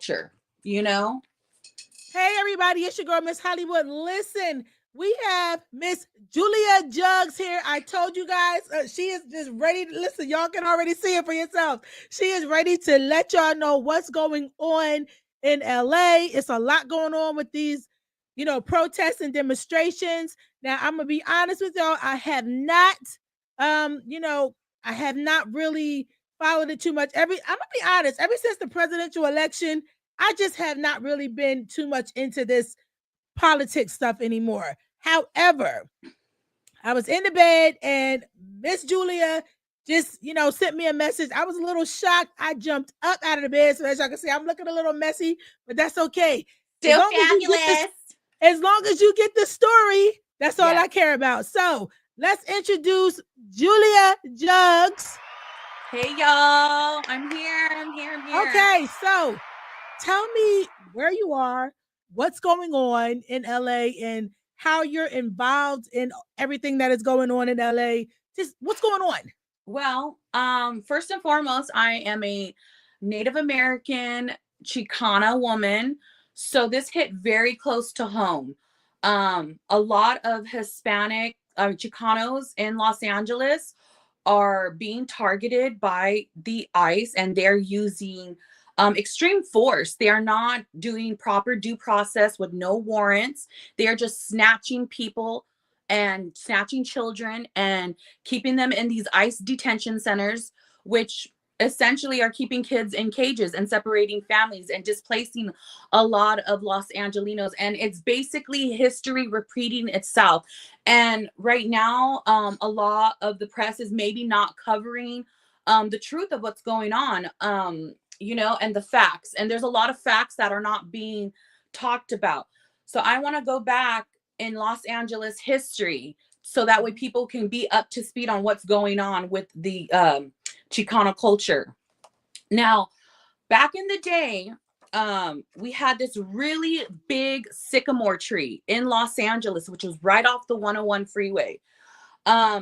culture, you know? Hey, everybody, it's your girl, Miss Hollywood. Listen, we have Miss Julia Jugs here. I told you guys, she is just ready to listen. Y'all can already see it for yourselves. She is ready to let y'all know what's going on in LA. It's a lot going on with these, protests and demonstrations. Now, I'm gonna be honest with y'all. I have not, um, you know, I have not really followed it too much. I'm gonna be honest. Ever since the presidential election, I just have not really been too much into this politics stuff anymore. However, I was in the bed and Miss Julia just, sent me a message. I was a little shocked. I jumped up out of the bed. So as y'all can see, I'm looking a little messy, but that's okay. As Still long as you get this, fabulous. as long as you get the story, that's all Yes. I care about. So let's introduce Julia Jugs. Hey, y'all. I'm here. Okay, so tell me where you are, what's going on in LA, and how you're involved in everything that is going on in LA. Just what's going on? Well, first and foremost, I am a Native American Chicana woman. So this hit very close to home. A lot of Hispanic Chicanos in Los Angeles are being targeted by the ICE, and they're using extreme force. They are not doing proper due process with no warrants. They are just snatching people and snatching children and keeping them in these ICE detention centers, which essentially are keeping kids in cages and separating families and displacing a lot of Los Angelinos. And it's basically history repeating itself. And right now, a lot of the press is maybe not covering the truth of what's going on, and the facts. And there's a lot of facts that are not being talked about. So I want to go back in Los Angeles history so that way people can be up to speed on what's going on with the Chicano culture. Now, back in the day, we had this really big sycamore tree in Los Angeles, which was right off the 101 freeway.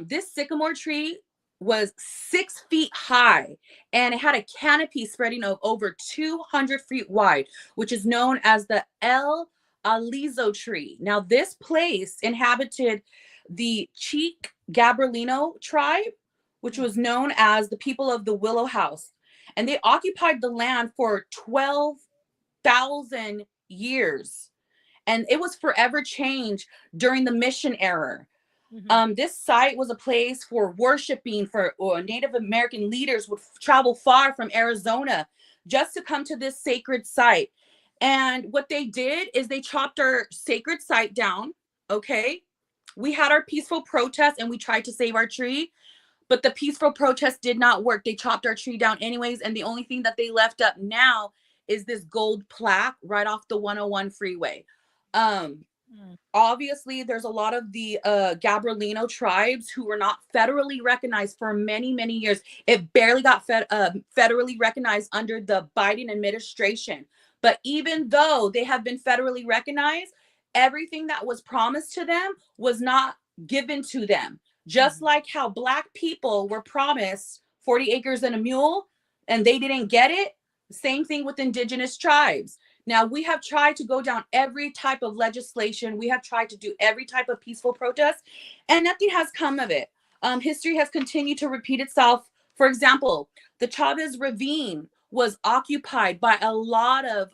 This sycamore tree was 6 feet high and it had a canopy spreading of over 200 feet wide, which is known as the El Alizo tree. Now, this place inhabited the Cheek Gabrielino tribe, which was known as the people of the Willow House. And they occupied the land for 12,000 years. And it was forever changed during the mission era. This site was a place for worshiping for Native American leaders would travel far from Arizona just to come to this sacred site. And what they did is they chopped our sacred site down. Okay. We had our peaceful protest and we tried to save our tree, but the peaceful protest did not work. They chopped our tree down anyways. And the only thing that they left up now is this gold plaque right off the 101 freeway. Obviously, there's a lot of the Gabrielino tribes who were not federally recognized for many, many years. It barely got federally recognized under the Biden administration. But even though they have been federally recognized, everything that was promised to them was not given to them. Just like how Black people were promised 40 acres and a mule and they didn't get it. Same thing with Indigenous tribes. Now, we have tried to go down every type of legislation. We have tried to do every type of peaceful protest, and nothing has come of it. History has continued to repeat itself. For example, the Chavez Ravine was occupied by a lot of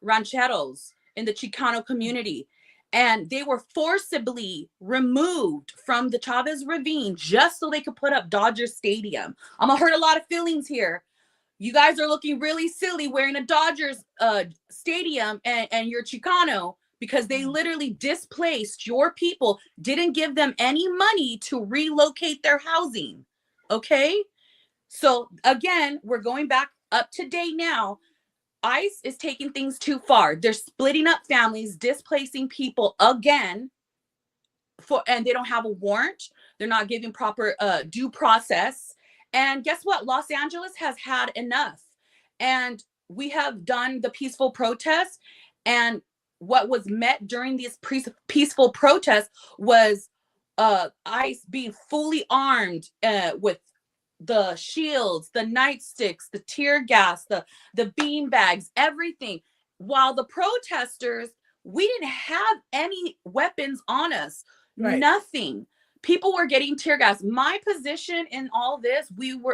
rancheros in the Chicano community, and they were forcibly removed from the Chavez Ravine just so they could put up Dodger Stadium. I'm gonna hurt a lot of feelings here. You guys are looking really silly wearing a Dodgers stadium and you're Chicano because they literally displaced your people, didn't give them any money to relocate their housing. Okay. So again, we're going back up to date now. ICE is taking things too far. They're splitting up families, displacing people again and they don't have a warrant. They're not giving proper due process. And guess what? Los Angeles has had enough. And we have done the peaceful protests. And what was met during these peaceful protests was ICE being fully armed with the shields, the nightsticks, the tear gas, the bean bags, everything. While the protesters, we didn't have any weapons on us. Right. Nothing. People were getting tear gas. My position in all this,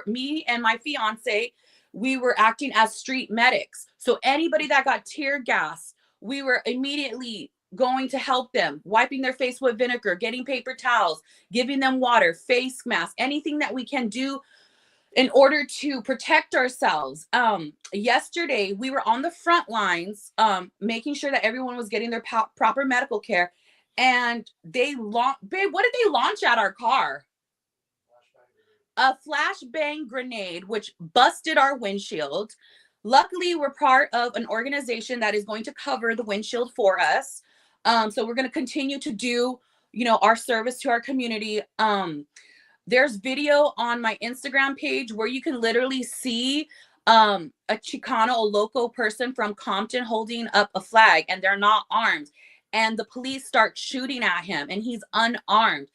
me and my fiance, we were acting as street medics. So anybody that got tear gas, we were immediately going to help them, wiping their face with vinegar, getting paper towels, giving them water, face masks, anything that we can do in order to protect ourselves. Yesterday we were on the front lines, making sure that everyone was getting their proper medical care, and babe, what did they launch at our car? A flashbang grenade, which busted our windshield. Luckily, we're part of an organization that is going to cover the windshield for us. So we're going to continue to do, our service to our community. There's video on my Instagram page where you can literally see a Chicano, a local person from Compton, holding up a flag, and they're not armed. And the police start shooting at him, and he's unarmed.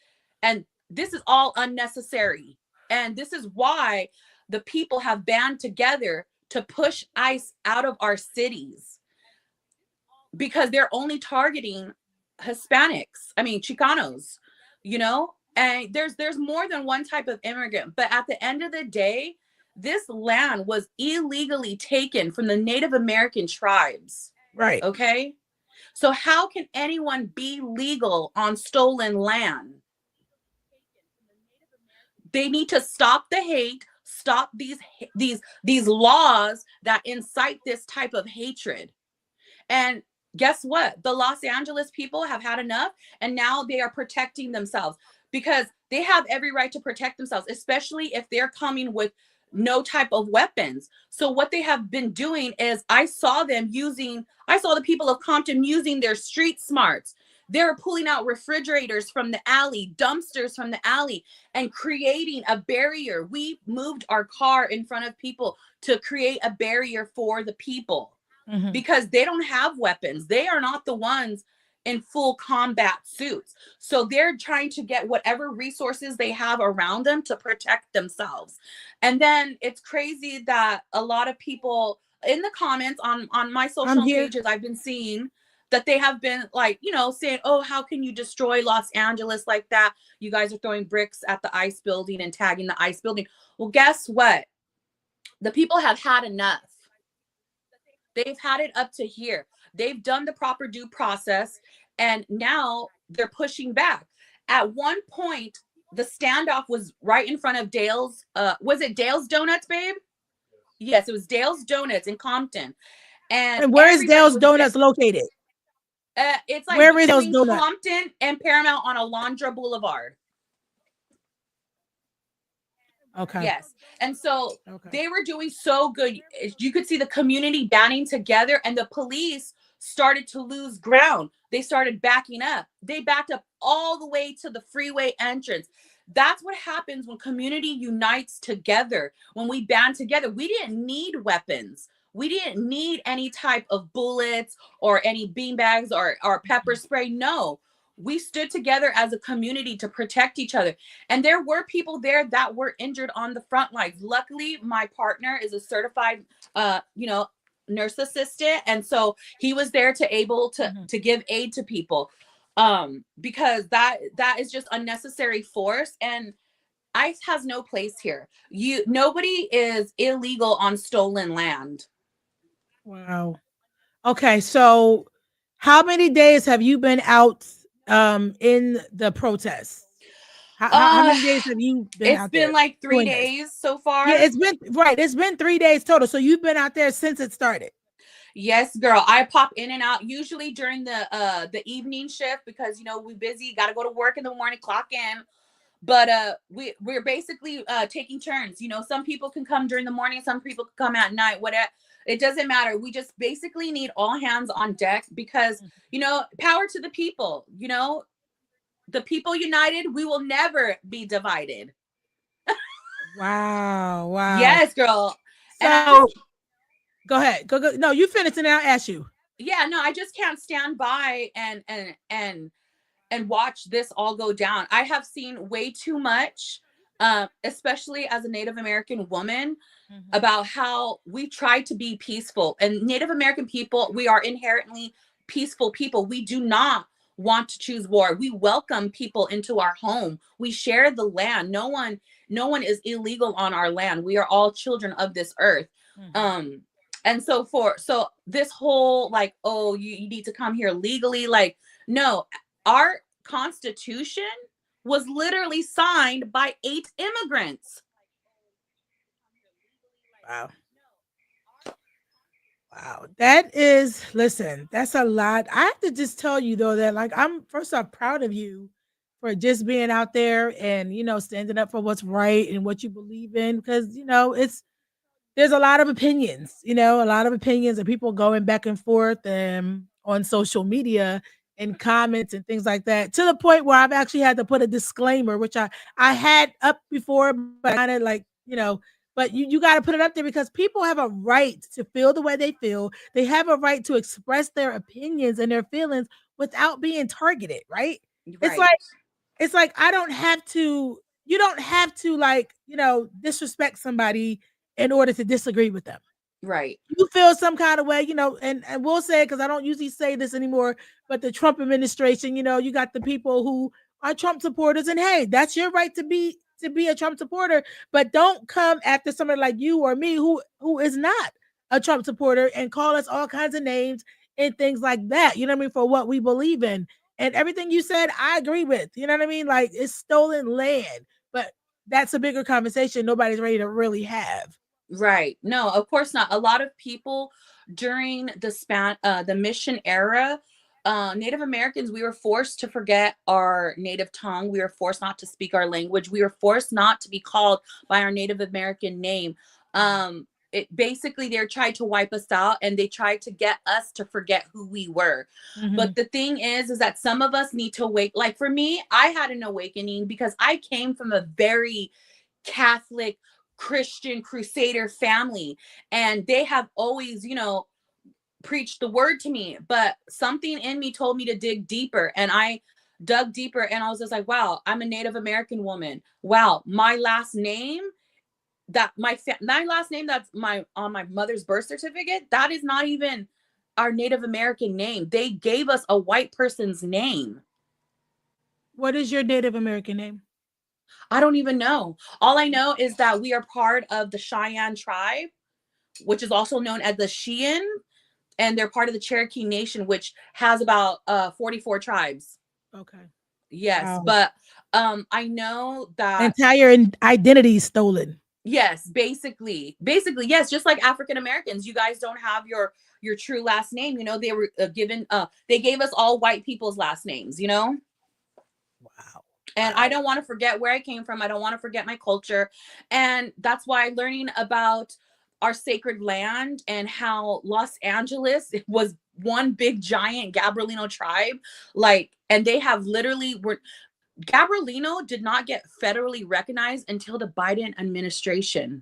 And this is all unnecessary. And this is why the people have band together to push ICE out of our cities, because they're only targeting Hispanics. I mean, Chicanos, and there's more than one type of immigrant. But at the end of the day, this land was illegally taken from the Native American tribes. Right. Okay. So how can anyone be legal on stolen land? They need to stop the hate, stop these laws that incite this type of hatred. And guess what? The Los Angeles people have had enough, and now they are protecting themselves, because they have every right to protect themselves, especially if they're coming with no type of weapons. So what they have been doing is, I saw the people of Compton using their street smarts. They're pulling out refrigerators from the alley, dumpsters from the alley, and creating a barrier. We moved our car in front of people to create a barrier for the people, because they don't have weapons. They are not the ones in full combat suits. So they're trying to get whatever resources they have around them to protect themselves. And then it's crazy that a lot of people in the comments on my social pages, I've been seeing that they have been like, saying, oh, how can you destroy Los Angeles like that? You guys are throwing bricks at the ICE building and tagging the ICE building. Well, guess what? The people have had enough. They've had it up to here. They've done the proper due process, and now they're pushing back. At one point, the standoff was right in front of Dale's. Was it Dale's Donuts, babe? Yes, it was Dale's Donuts in Compton. And where is Dale's Donuts located? It's like between Compton and Paramount on Alondra Boulevard. Okay. Yes. And so they were doing so good. You could see the community banding together, and the police started to lose ground. They started backing up. They backed up all the way to the freeway entrance. That's what happens when community unites together. When we band together, we didn't need weapons. We didn't need any type of bullets or any beanbags or pepper spray. No, we stood together as a community to protect each other. And there were people there that were injured on the front lines. Luckily, my partner is a certified, nurse assistant. And so he was there to give aid to people, because that is just unnecessary force. And ICE has no place here. Nobody is illegal on stolen land. Wow. Okay, so how many days have you been out in the protests? How many days have you been out there? It's been like 3 days so far. Yeah, it's been 3 days total. So you've been out there since it started. Yes, girl. I pop in and out usually during the evening shift, because we busy, got to go to work in the morning, clock in. But we're basically taking turns. Some people can come during the morning, some people can come at night, whatever. It doesn't matter. We just basically need all hands on deck, because power to the people. The people united, we will never be divided. Wow. Yes, girl. So go ahead. Go. No, you finish and I'll ask you. Yeah, no, I just can't stand by and watch this all go down. I have seen way too much especially as a Native American woman, Mhm. about how we try to be peaceful. And Native American people, we are inherently peaceful people. We do not want to choose war. We welcome people into our home. We share the land. No one is illegal on our land. We are all children of this earth. Mhm. Um and so this whole like, oh, you need to come here legally, like, no, our constitution was literally signed by 8 immigrants. Wow. Wow. That is, listen, that's a lot. I have to just tell you though that like I'm first off proud of you for just being out there and standing up for what's right and what you believe in because there's a lot of opinions, a lot of opinions and people going back and forth on social media and comments and things like that to the point where I've actually had to put a disclaimer, which I had up before, but kind of like, but you got to put it up there because people have a right to feel the way they feel. They have a right to express their opinions and their feelings without being targeted, right? It's Right. like it's like I don't have to you don't have to like, disrespect somebody in order to disagree with them. Right. You feel some kind of way, and we'll say it because I don't usually say this anymore, but the Trump administration, you got the people who are Trump supporters, and hey, that's your right to be a Trump supporter, but don't come after somebody like you or me who is not a Trump supporter and call us all kinds of names and things like that. You know what I mean? For what we believe in. And everything you said, I agree with. You know what I mean? Like it's stolen land, but that's a bigger conversation nobody's ready to really have. Right. No, of course not. A lot of people during the mission era, Native Americans, we were forced to forget our native tongue. We were forced not to speak our language. We were forced not to be called by our Native American name. It basically, they tried to wipe us out and they tried to get us to forget who we were. Mm-hmm. But the thing is that some of us need to wake. Like for me, I had an awakening because I came from a very Catholic, Christian, crusader family. And they have always, preached the word to me. But something in me told me to dig deeper. And I dug deeper and I was just like, wow, I'm a Native American woman. Wow, my last name my last name that's my on my mother's birth certificate, that is not even our Native American name. They gave us a white person's name. What is your Native American name? I don't even know. All I know is that we are part of the Cheyenne tribe, which is also known as the Sheehan, and they're part of the Cherokee Nation, which has about 44 tribes. Okay. Yes, Wow. but I know that Entire identity stolen. yes, basically yes, just like African Americans, you guys don't have your true last name. They were given they gave us all white people's last names. Wow. And I Wow. don't want to forget where I came from. I don't want to forget my culture. And that's why learning about our sacred land and how Los Angeles was one big giant Gabrielino tribe, like, and they have literally were Gabrielino did not get federally recognized until the Biden administration.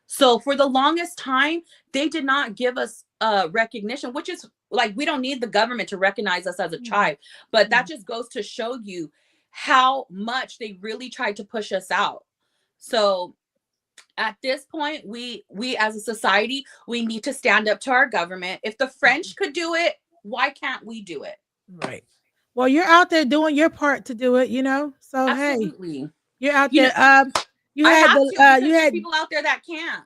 So for the longest time, they did not give us recognition, which is like we don't need the government to recognize us as a Mhm. tribe, but that Mhm. just goes to show you how much they really tried to push us out. So at this point, we as a society, we need to stand up to our government. If the Mhm. French could do it, why can't we do it? Right. Well, you're out there doing your part to do it. So hey, Absolutely. you're out You know, there. You I had have the to because you there's had people out there that can't.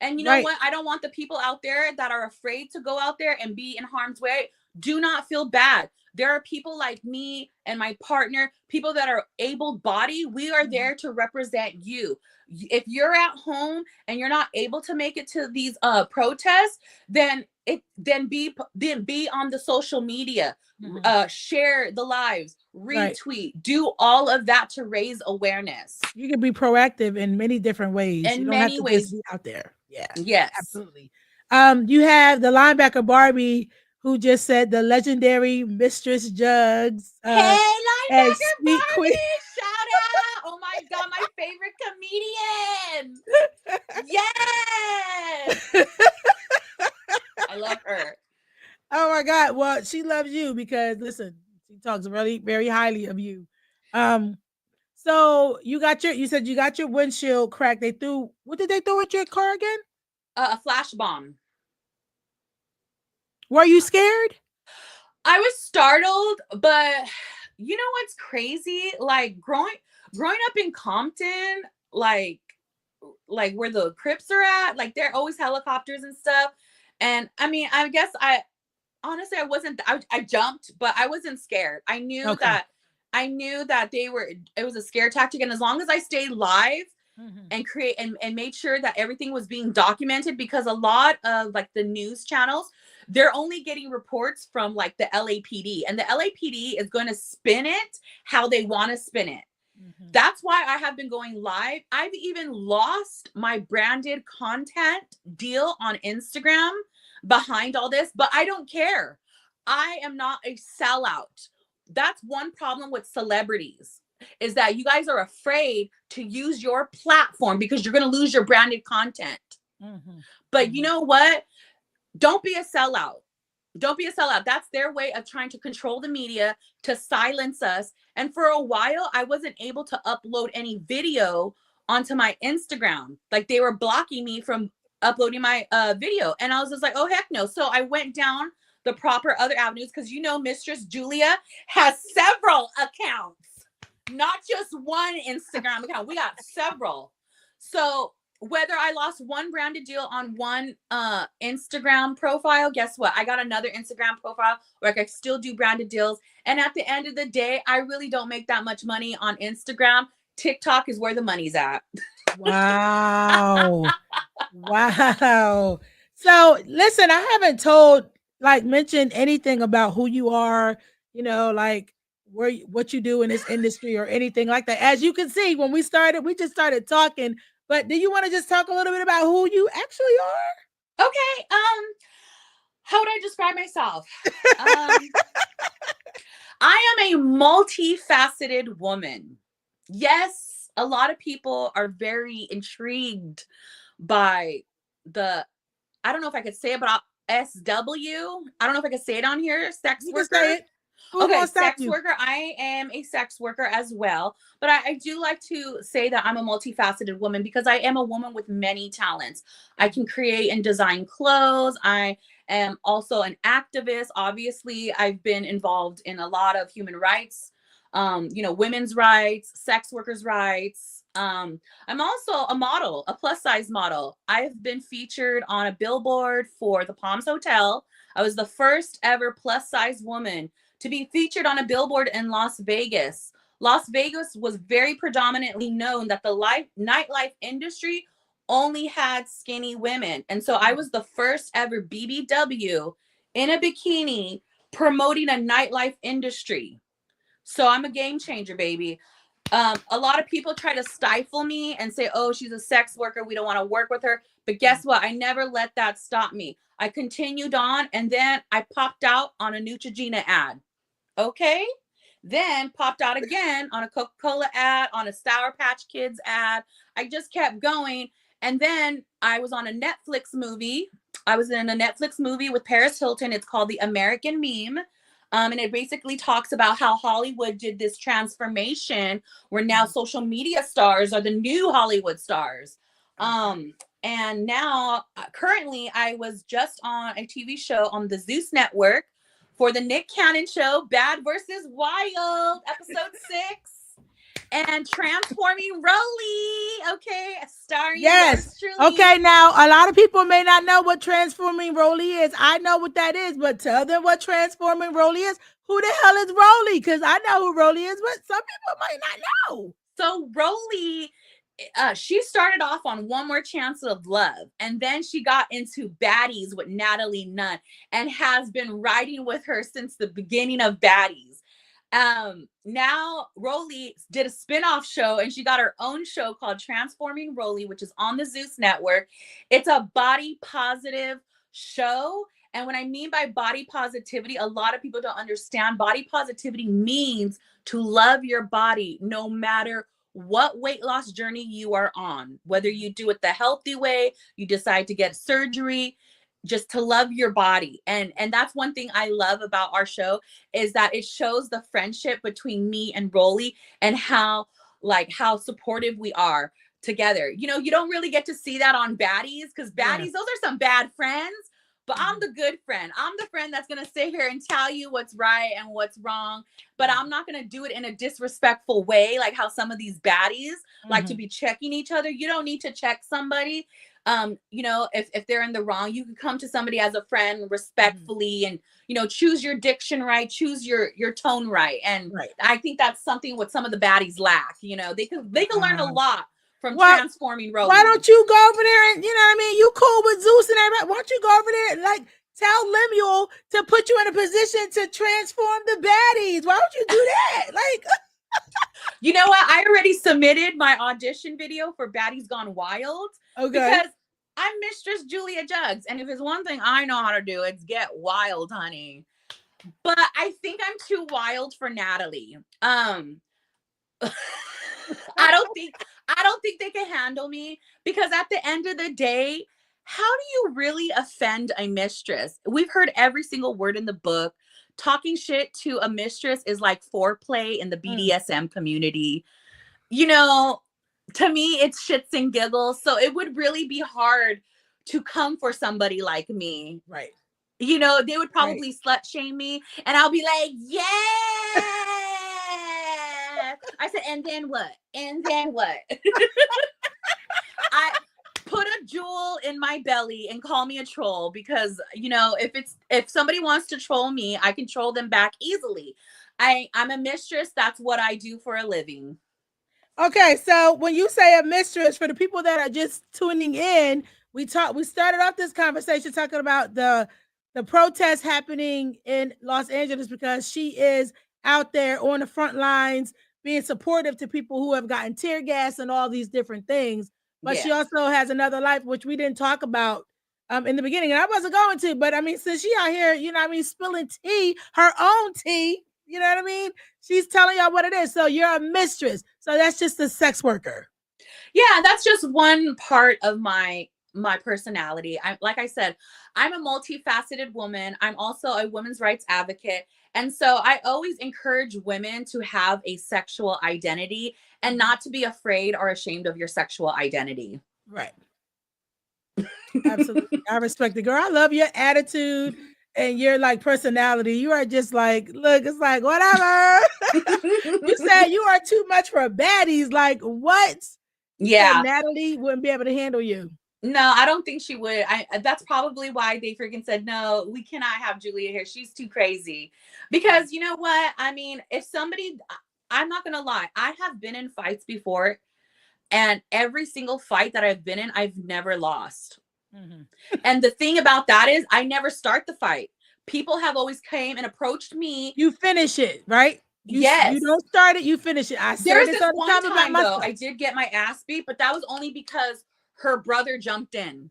And you know right. what? I don't want the people out there that are afraid to go out there and be in harm's way. Do not feel bad. There are people like me and my partner, people that are able bodied. We are Mhm. there to represent you. If you're at home and you're not able to make it to these protests, then be on the social media, Mhm. share the lives, Right. retweet, do all of that to raise awareness You can be proactive in many different ways. You in don't have many to just ways. be out there. Yeah, Yes. absolutely. You have the linebacker Barbie who just said the legendary Mistress Jugs Hey, and linebacker Sweet Queen. Barbie! Shout out! Oh my god, my favorite comedian. Yes, I love her. Oh my God. Well, she loves you because listen, she talks really very highly of you. Um, So you said you got your windshield cracked. What did they throw at your car again? A flash bomb. Were you scared? I was startled, but you know what's crazy? Like growing up in Compton, like where the Crips are at, like there are always helicopters and stuff. And I mean, I guess I honestly I wasn't I jumped, but I wasn't scared. Okay. I knew that they were it was a scare tactic, and as long as I stayed live Mhm. and create and made sure that everything was being documented, because a lot of like the news channels, they're only getting reports from like the LAPD, and the LAPD is going to spin it how they want to spin it. Mhm. That's why I have been going live. I've even lost my branded content deal on Instagram behind all this, but I don't care. I am not a sellout. That's one problem with celebrities, is that you guys are afraid to use your platform because you're going to lose your branded content. Mhm. But you Mhm. know what? Don't be a sellout. Don't be a sellout. That's their way of trying to control the media, to silence us. And for a while, I wasn't able to upload any video onto my Instagram. Like they were blocking me from uploading my video. And I was just like, oh, heck no. So I went down the proper other avenues, because Mistress Julia has several accounts, not just one Instagram account. We got several. So whether I lost one branded deal on one Instagram profile, guess what? I got another Instagram profile where I can still do branded deals. And at the end of the day, I really don't make that much money on Instagram. TikTok is where the money's at. Wow. Wow. So listen, I haven't mentioned anything about who you are, like what you do in this industry or anything like that. As you can see, when we just started talking. But do you want to just talk a little bit about who you actually Okay. How would I describe myself? Um, I am a multifaceted woman. Yes, a lot of people are very intrigued by the, I don't know if I could say it, but SW. I don't know if I could say it on here, sex You can say worker. it. Who's Okay, gonna stop sex you? worker. I am a sex worker as well. But I do like to say that I'm a multifaceted woman, because I am a woman with many talents. I can create and design clothes. I am also an activist. Obviously, I've been involved in a lot of human rights, women's rights, sex workers' rights. I'm also a model, a plus size model. I've been featured on a billboard for the Palms Hotel. I was the first ever plus size woman to be featured on a billboard in Las Vegas. Las Vegas was very predominantly known that the nightlife industry only had skinny women. And so I was the first ever BBW in a bikini promoting a nightlife industry. So I'm a game changer, baby. A lot of people try to stifle me and say, oh, she's a sex worker, we don't want to work with her. But guess what? I never let that stop me. I continued on, and then I popped out on a Neutrogena ad. Okay. Then popped out again on a Coca-Cola ad, on a Sour Patch Kids ad. I just kept going. And then I was on a Netflix movie. I was in a Netflix movie with Paris Hilton. It's called The American Meme. And it basically talks about how Hollywood did this transformation where now Mhm. social media stars are the new Hollywood stars. Okay. And now, currently, I was just on a TV show on the Zeus Network for the Nick Cannon Show, Bad versus Wild, episode 6, and Transforming Roly, okay, starring Yes. yours truly. Okay, now a lot of people may not know what transforming Roly is. I know what that is, but tell them what transforming Roly is. Who the hell is Roly? Because I know who Roly is, but some people might not know. So Roly, she started off on One More Chance of Love, and then she got into Baddies with Natalie Nunn, and has been riding with her since the beginning of Baddies. Now Roly did a spin-off show, and she got her own show called Transforming Roly, which is on the Zeus Network. It's a body positive show. And what I mean by body positivity, a lot of people don't understand. Body positivity means to love your body no matter what weight loss journey you are on, whether you do it the healthy way, you decide to get surgery, just to love your body. And that's one thing I love about our show, is that it shows the friendship between me and Rolly, and how like how supportive we are together. You know, you don't really get to see that on baddies, because baddies, those are some bad friends. But I'm the good friend. I'm the friend that's going to sit here and tell you what's right and what's wrong. But I'm not going to do it in a disrespectful way, like how some of these baddies like to be checking each other. You don't need to check somebody. You know, if they're in the wrong, you can come to somebody as a friend respectfully, and, you know, choose your diction right, choose your tone right. And I think that's something what some of the baddies lack. You know, they can learn a lot from transforming Roman. Why don't you go over there and, you know what I mean? You cool with Zeus and everybody. Why don't you go over there and like tell Lemuel to put you in a position to transform the baddies? Why don't you do that? Like, you know what? I already submitted my audition video for Baddies Gone Wild. Because I'm Mistress Julia Jugs. And if it's one thing I know how to do, it's get wild, honey. But I think I'm too wild for Natalie. I don't think they can handle me, because at the end of the day, how do you really offend a mistress? We've heard every single word in the book. Talking shit to a mistress is like foreplay in the BDSM community. You know, to me, it's shits and giggles. So it would really be hard to come for somebody like me. Right. You know, they would probably slut shame me, and I'll be like, yeah. I said, and then what? And then what? I put a jewel in my belly and call me a troll, because, you know, if somebody wants to troll me, I can troll them back easily. I'm a mistress. That's what I do for a living. Okay, so when you say a mistress, for the people that are just tuning in, we started off this conversation talking about the protest happening in Los Angeles, because she is out there on the front lines being supportive to people who have gotten tear gas and all these different things. But she also has another life, which we didn't talk about in the beginning, and I wasn't going to, but I mean, since she out here, you know what I mean, spilling tea, her own tea, you know what I mean? She's telling y'all what it is. So you're a mistress. So that's just a sex worker. Yeah, that's just one part of my personality. Like I said, I'm a multifaceted woman. I'm also a women's rights advocate. And so I always encourage women to have a sexual identity and not to be afraid or ashamed of your sexual identity. Right. Absolutely. I respect it, girl. I love your attitude and your like personality. You are just like, look, it's like, whatever. You said you are too much for baddies. Like, what? Yeah. Natalie wouldn't be able to handle you. No, I don't think she would. That's probably why they freaking said, no, we cannot have Julia here. She's too crazy. Because you know what? I mean, if somebody, I'm not going to lie, I have been in fights before, and every single fight that I've been in, I've never lost. And the thing about that is, I never start the fight. People have always came and approached me. You finish it, right? Yes. You don't start it, you finish it. I said this all the time about myself. I did get my ass beat, but that was only because her brother jumped in.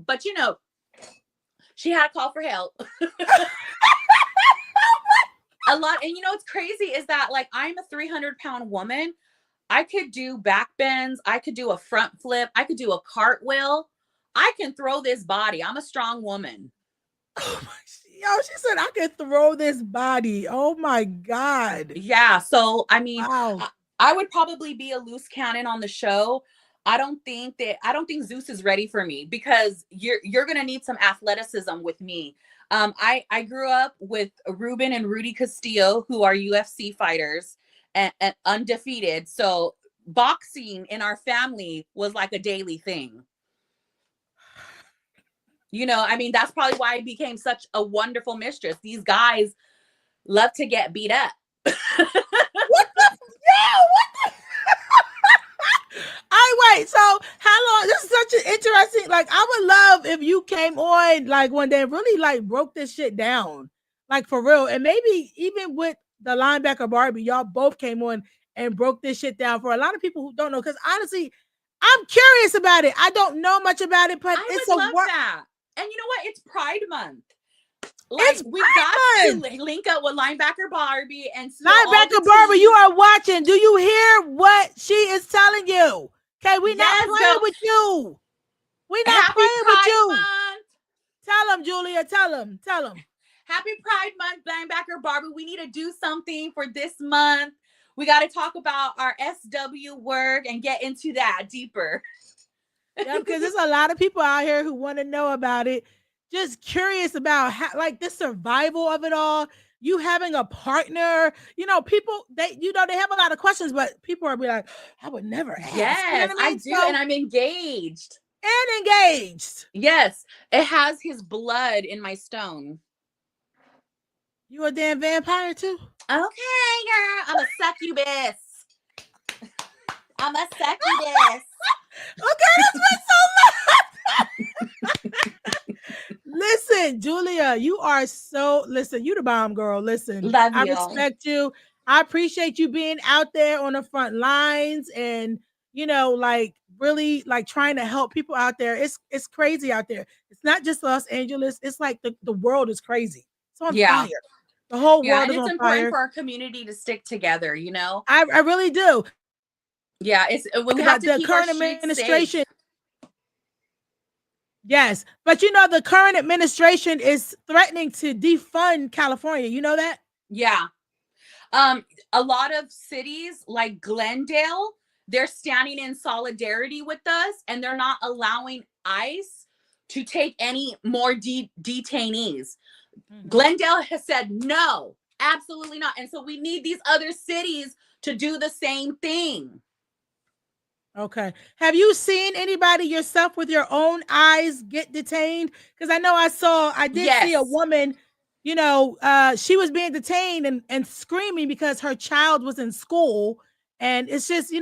But, you know, she had a call for help. A lot. And, you know, what's crazy is that, like, I'm a 300-pound woman. I could do back bends. I could do a front flip. I could do a cartwheel. I can throw this body. I'm a strong woman. Oh my, yo, she said I could throw this body. Oh my God. Yeah. So, I mean, wow. I would probably be a loose cannon on the show. I don't think Zeus is ready for me, because you're going to need some athleticism with me. I grew up with Ruben and Rudy Castillo, who are UFC fighters and undefeated. So boxing in our family was like a daily thing. You know, I mean, that's probably why I became such a wonderful mistress. These guys love to get beat up. What the? Yeah, what the? All right, wait. So how long? This is such an interesting. Like, I would love if you came on like one day and really like broke this shit down, like for real, and maybe even with the linebacker Barbie, y'all both came on and broke this shit down for a lot of people who don't know. Because honestly, I'm curious about it. I don't know much about it, but I would love that. And you know what? It's Pride Month. Like, we've got to link up with linebacker Barbie and linebacker Barbie. You are watching. Do you hear what she is telling you? Okay, we're not playing with you. We're not playing with you. Month. Tell them, Julia. Tell them. Happy Pride Month, linebacker Barbie. We need to do something for this month. We got to talk about our SW work and get into that deeper. Yeah, because there's a lot of people out here who want to know about it. Just curious about how, like, the survival of it all. You having a partner, people they have a lot of questions, but people are be like, I would never ask. You know Yes, what I I mean? do. And So I'm engaged. and engaged. Yes, it has his blood in my stone. You a damn vampire too? Okay, girl. I'm a succubus. I'm a succubus. Okay, that's been so long. Listen, Julia, you are so listen, you the bomb girl. Listen, Love I you. respect you. I appreciate you being out there on the front lines and like really like trying to help people out there. It's crazy out there. It's not just Los Angeles, it's like the world is crazy. It's on Yeah. fire. The whole Yeah. world And is it's on important fire. for our community to stick together, you know? I really do. Yeah. We have About to the keep our current streets safe. administration. Yes. But the current administration is threatening to defund California. You know that? Yeah. Um, a lot of cities like Glendale, they're standing in solidarity with us and they're not allowing ICE to take any more detainees. Mhm. Glendale has said no, absolutely not. And so we need these other cities to do the same thing. Okay. Have you seen anybody yourself with your own eyes get detained? Because I did see a Yes. woman, she was being detained and screaming because her child was in school. And it's just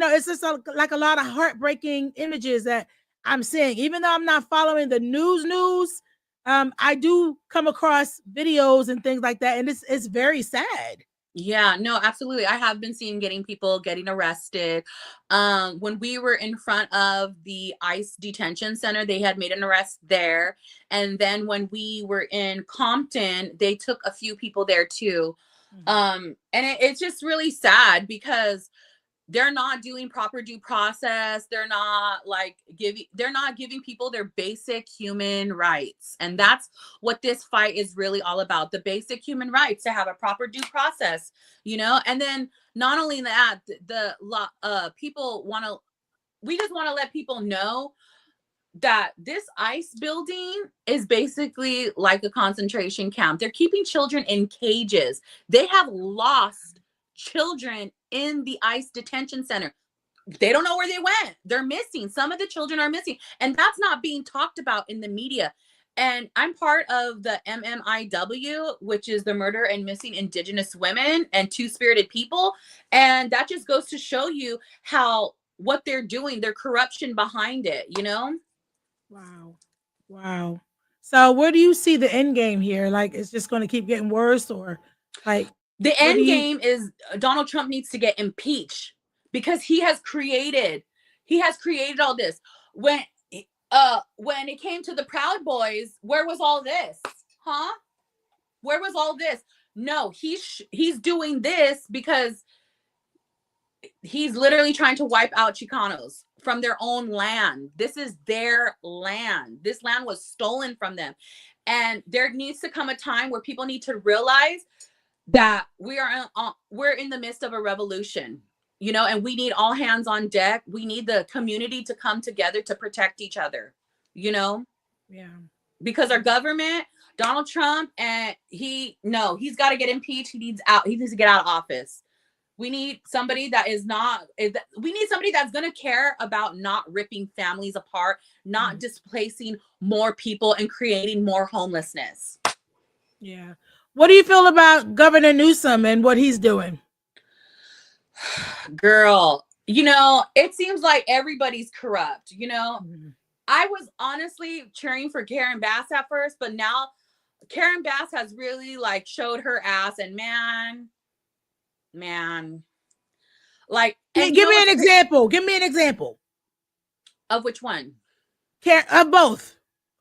like a lot of heartbreaking images that I'm seeing. Even though I'm not following the news, I do come across videos and things like that. And it's very sad. Yeah, no, absolutely. I have been seeing getting people getting arrested. When we were in front of the ICE detention center, they had made an arrest there. And then when we were in Compton, they took a few people there too. Mhm. And it's just really sad because they're not doing proper due process. They're not giving people their basic human rights. And that's what this fight is really all about. The basic human rights to have a proper due process, And then not only that, people want to we just want to let people know that this ICE building is basically like a concentration camp. They're keeping children in cages. They have lost children in the ICE detention center. They don't know where they went. They're missing. Some of the children are missing, and that's not being talked about in the media. And I'm part of the MMIW, which is the Murder and Missing Indigenous Women and Two Spirited People. And that just goes to show you how what they're doing, their corruption behind it. Wow. Wow. So where do you see the end game here? Like it's just going to keep getting worse or like The what do end you game is Donald Trump needs to get impeached because he has created all this. When it came to the Proud Boys, where was all this? Huh? Where was all this? No, he's doing this because he's literally trying to wipe out Chicanos from their own land. This is their land. This land was stolen from them. And there needs to come a time where people need to realize that we're in the midst of a revolution, and we need all hands on deck. We need the community to come together to protect each other, you know, Yeah. because our government, Donald Trump, and he's got to get impeached. He needs to get out of office. We need somebody we need somebody that's going to care about not ripping families apart, not Mhm. displacing more people and creating more homelessness. Yeah. What do you feel about Governor Newsom and what he's doing? Girl, it seems like everybody's corrupt. Mhm. I was honestly cheering for Karen Bass at first, but now Karen Bass has really like showed her ass, and man, like, and you Give know me an what's crazy? example. Give me an example. Of which one? Of both.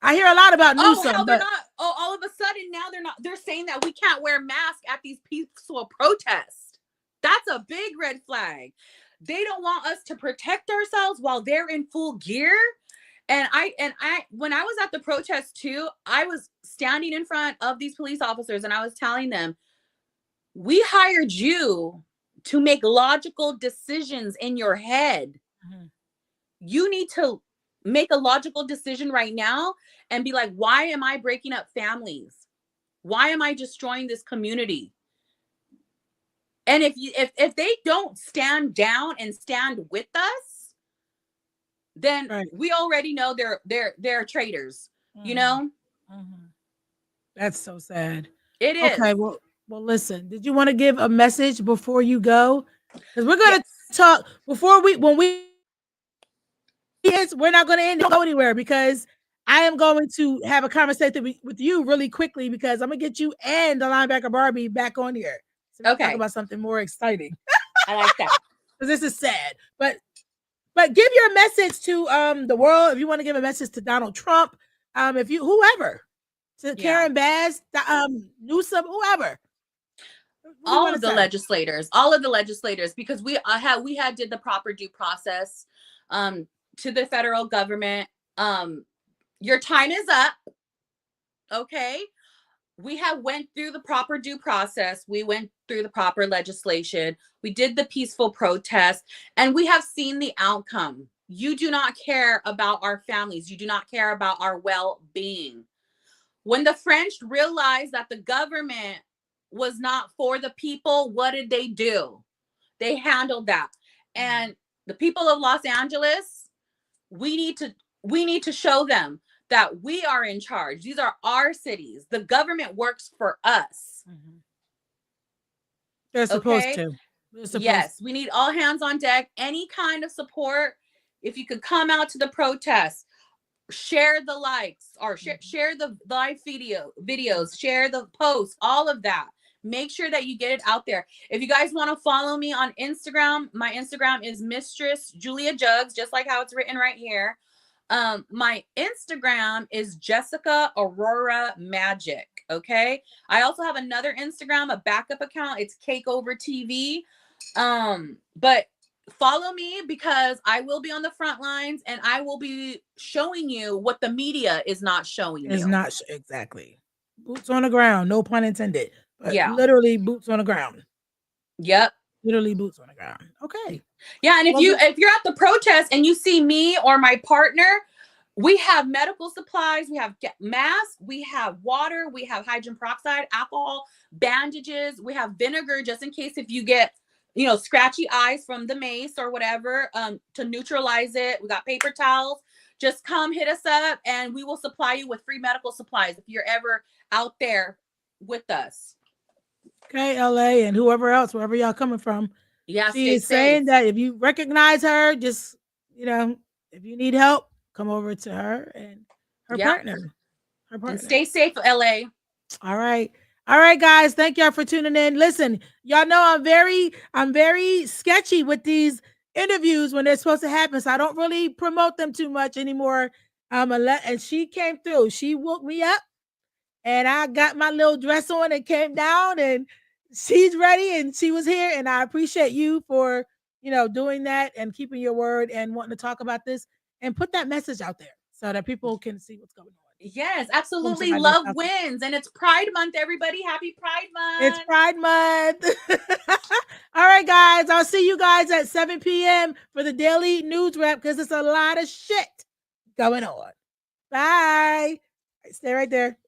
I hear a lot about Oh, Newsom, how they're but not. Oh, all of a sudden now they're saying that we can't wear masks at these peaceful protests. That's a big red flag. They don't want us to protect ourselves while they're in full gear. And I when I was at the protest too, I was standing in front of these police officers and I was telling them, we hired you to make logical decisions in your head. Mhm. You need to make a logical decision right now and be like, why am I breaking up families? Why am I destroying this community? And if they don't stand down and stand with us, then Right. we already know they're traitors. You Mhm. know, Mhm. That's so sad. it Okay, is. well, listen. Did you want to give a message before you go? Because we're gonna Yes. talk before we when we is we're not gonna end it go anywhere because I am going to have a conversation with you really quickly because I'm gonna get you and the linebacker Barbie back on here so we can talk Okay. about something more exciting I like that. because this is sad. But give your message to the world if you want to give a message to Donald Trump, if you whoever to Yeah. Karen Bass, Newsom, whoever. What do you want to say? All of the legislators, because we had did the proper due process um to the federal government. Um your time is up, okay? We have went through the proper due process. We went through the proper legislation. We did the peaceful protest and we have seen the outcome. You do not care about our families. You do not care about our well-being. When the French realized that the government was not for the people, what did they do? They handled that. And the people of Los Angeles, we need to we need to show them that we are in charge. These are our cities. The government works for us. Mm-hmm. They're supposed Okay? to. They're supposed Yes, we need all hands on deck. Any kind of support. If you could come out to the protest, share the likes or to. share the live videos, share the posts, all of that. Make sure that you get it out there. If you guys want to follow me on Instagram, my Instagram is Mistress Julia Jugs, just like how it's written right here. My Instagram is Jessica Aurora Magic. Okay. I also have another Instagram, a backup account. It's Cake Over TV. But follow me because I will be on the front lines and I will be showing you what the media is not showing Is you. not exactly boots on the ground. No pun intended, but Yeah. literally boots on the ground. Yep. Literally boots on the ground. Okay. Yeah, and Well, if you're at the protest and you see me or my partner, we have medical supplies, we have masks, we have water, we have hydrogen peroxide, alcohol, bandages, we have vinegar just in case if you get, scratchy eyes from the mace or whatever, to neutralize it. We got paper towels. Just come hit us up and we will supply you with free medical supplies if you're ever out there with us. okay, LA and whoever else, wherever y'all coming from. Yeah, She stay is safe. saying that if you recognize her, just if you need help, come over to her and her Yeah. partner. Her And partner. stay safe, LA. All right. All right, guys. Thank y'all for tuning in. Listen, y'all know I'm very sketchy with these interviews when they're supposed to happen. So I don't really promote them too much anymore. And she came through. She woke me up and I got my little dress on and came down and she's ready and she was here. And I appreciate you for, doing that and keeping your word and wanting to talk about this and put that message out there so that people can see what's going on. Yes, Boom, absolutely. somebody that's Love out there. wins. And it's Pride Month, everybody. Happy Pride It's Month. Pride Month. All right, guys. I'll see you guys at 7 p.m. for the daily news wrap because it's a lot of shit going on. Bye. Stay right there.